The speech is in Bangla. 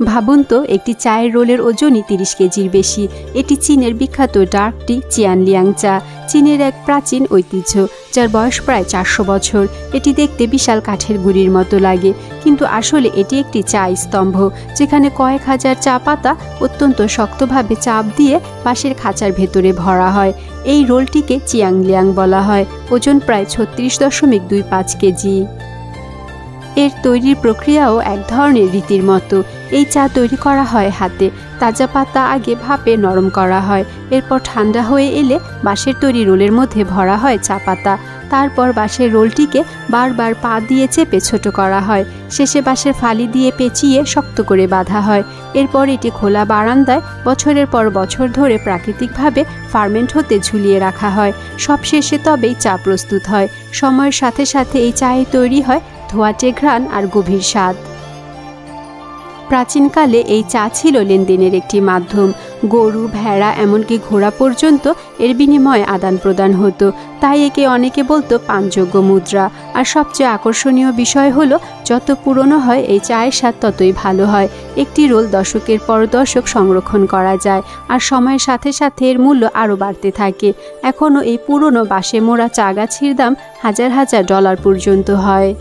ভাবুন তো, একটি চায়ের রোলের ওজনই 30 কেজির বেশি। এটি চীনের বিখ্যাত ডার্ক টি চিয়ানলিয়াং চা, চীনের এক প্রাচীন ঐতিহ্য যার বয়স প্রায় 400 বছর। এটি দেখতে বিশাল কাঠের গুঁড়ির মতো লাগে, কিন্তু আসলে এটি একটি চা স্তম্ভ, যেখানে কয়েক হাজার চা পাতা অত্যন্ত শক্তভাবে চাপ দিয়ে বাঁশের খাঁচার ভেতরে ভরা হয়। এই রোলটিকে চিয়াংলিয়াং বলা হয়। ওজন প্রায় 36.25 কেজি। এর তৈরির প্রক্রিয়াও এক ধরনের রীতির মতো। এই চা তৈরি করা হয় হাতে। তাজা পাতা আগে ভাপে নরম করা হয়, এরপর ঠান্ডা হয়ে এলে বাঁশের তৈরি রোলের মধ্যে ভরা হয় চা পাতা। তারপর বাঁশের রোলটিকে বারবার পা দিয়ে চেপে ছোট করা হয়। শেষে বাঁশের ফালি দিয়ে পেঁচিয়ে শক্ত করে বাঁধা হয়। এরপর এটি খোলা বারান্দায় বছরের পর বছর ধরে প্রাকৃতিকভাবে ফার্মেন্ট হতে ঝুলিয়ে রাখা হয়। সবশেষে তবেই চা প্রস্তুত হয়। সময়ের সাথে সাথে এই চায়ে তৈরি হয় ধোঁয়াটে ঘ্রাণ আর গভীর স্বাদ। প্রাচীনকালে এই চা ছিল লেনদেনের একটি মাধ্যম। গরু, ভেড়া, এমনকি ঘোড়া পর্যন্ত এর বিনিময়ে আদান প্রদান হতো। তাই একে অনেকে বলতো পানযোগ্য মুদ্রা। আর সবচেয়ে আকর্ষণীয় বিষয় হলো, যত পুরনো হয় এই চায়ের স্বাদ ততই ভালো হয়। একটি রোল দশকের পর দশক সংরক্ষণ করা যায়, আর সময়ের সাথে সাথে এর মূল্য আরও বাড়তে থাকে। এখনও এই পুরনো বাঁশে মোড়া চা গাছির দাম হাজার হাজার ডলার পর্যন্ত হয়।